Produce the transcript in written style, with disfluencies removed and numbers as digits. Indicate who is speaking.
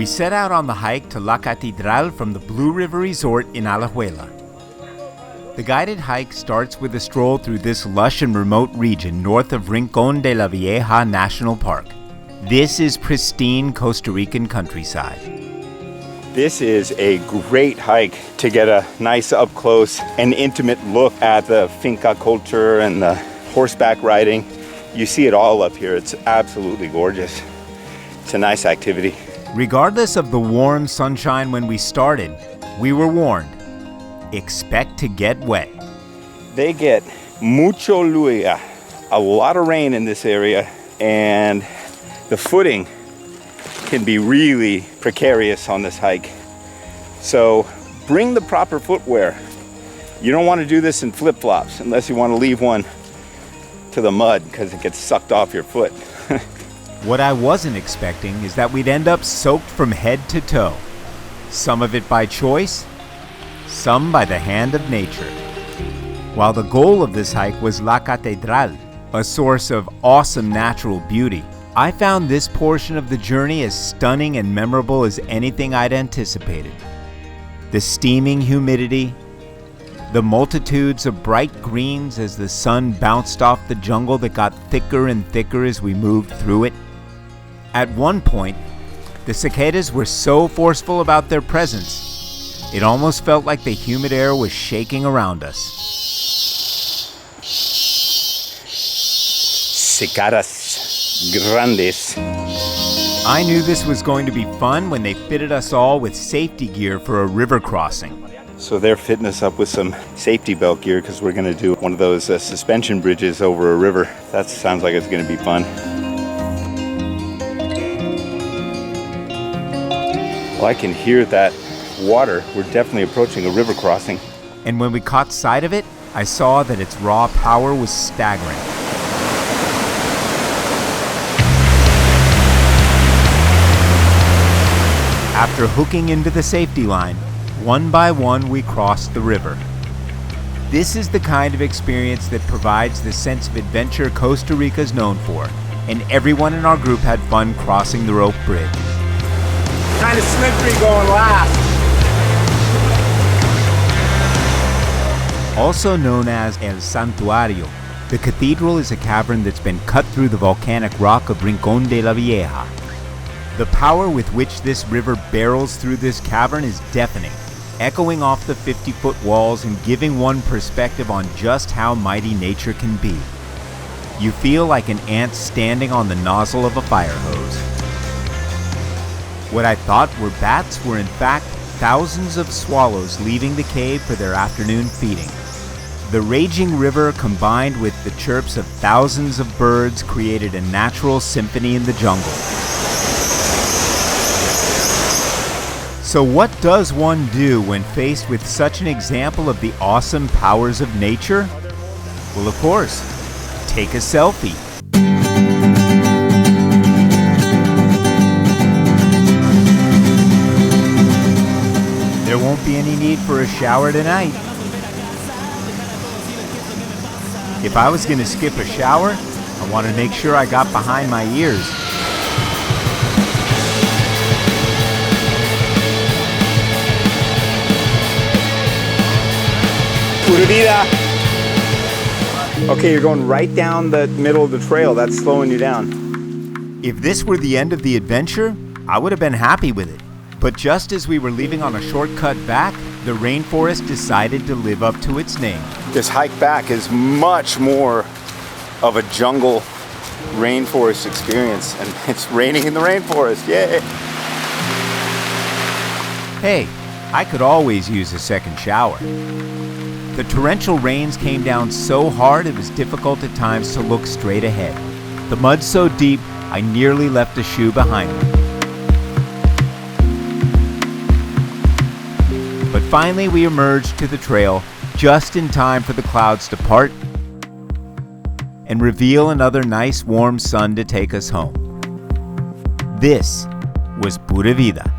Speaker 1: We set out on the hike to La Catedral from the Blue River Resort in Alajuela. The guided hike starts with a stroll through this lush and remote region north of Rincon de la Vieja National Park. This is pristine Costa Rican countryside.
Speaker 2: This is a great hike to get a nice up close and intimate look at the finca culture and the horseback riding. You see it all up here. It's absolutely gorgeous. It's a nice activity.
Speaker 1: Regardless of the warm sunshine when we started, we were warned. Expect to get wet.
Speaker 2: They get mucho lluvia, a lot of rain in this area, and the footing can be really precarious on this hike. So bring the proper footwear. You don't want to do this in flip-flops unless you want to leave one to the mud because it gets sucked off your foot.
Speaker 1: What I wasn't expecting is that we'd end up soaked from head to toe. Some of it by choice, some by the hand of nature. While the goal of this hike was La Catedral, a source of awesome natural beauty, I found this portion of the journey as stunning and memorable as anything I'd anticipated. The steaming humidity, the multitudes of bright greens as the sun bounced off the jungle that got thicker and thicker as we moved through it. At one point, the cicadas were so forceful about their presence, it almost felt like the humid air was shaking around us.
Speaker 2: Cicadas grandes.
Speaker 1: I knew this was going to be fun when they fitted us all with safety gear for a river crossing.
Speaker 2: So they're fitting us up with some safety belt gear because we're going to do one of those suspension bridges over a river. That sounds like it's going to be fun. Well, I can hear that water. We're definitely approaching a river crossing.
Speaker 1: And when we caught sight of it, I saw that its raw power was staggering. After hooking into the safety line, one by one we crossed the river. This is the kind of experience that provides the sense of adventure Costa Rica is known for, and everyone in our group had fun crossing the rope bridge.
Speaker 2: Kind of slippery going last.
Speaker 1: Also known as El Santuario, the cathedral is a cavern that's been cut through the volcanic rock of Rincon de la Vieja. The power with which this river barrels through this cavern is deafening, echoing off the 50-foot walls and giving one perspective on just how mighty nature can be. You feel like an ant standing on the nozzle of a fire hose. What I thought were bats were in fact thousands of swallows leaving the cave for their afternoon feeding. The raging river combined with the chirps of thousands of birds created a natural symphony in the jungle. So what does one do when faced with such an example of the awesome powers of nature? Well, of course, take a selfie. There won't be any need for a shower tonight. If I was going to skip a shower, I want to make sure I got behind my ears.
Speaker 2: Pura vida. Okay, you're going right down the middle of the trail. That's slowing you down.
Speaker 1: If this were the end of the adventure, I would have been happy with it. But just as we were leaving on a shortcut back, the rainforest decided to live up to its name.
Speaker 2: This hike back is much more of a jungle rainforest experience, and it's raining in the rainforest. Yay!
Speaker 1: Hey, I could always use a second shower. The torrential rains came down so hard it was difficult at times to look straight ahead. The mud so deep, I nearly left a shoe behind me. But finally we emerged to the trail just in time for the clouds to part and reveal another nice warm sun to take us home. This was Pura Vida.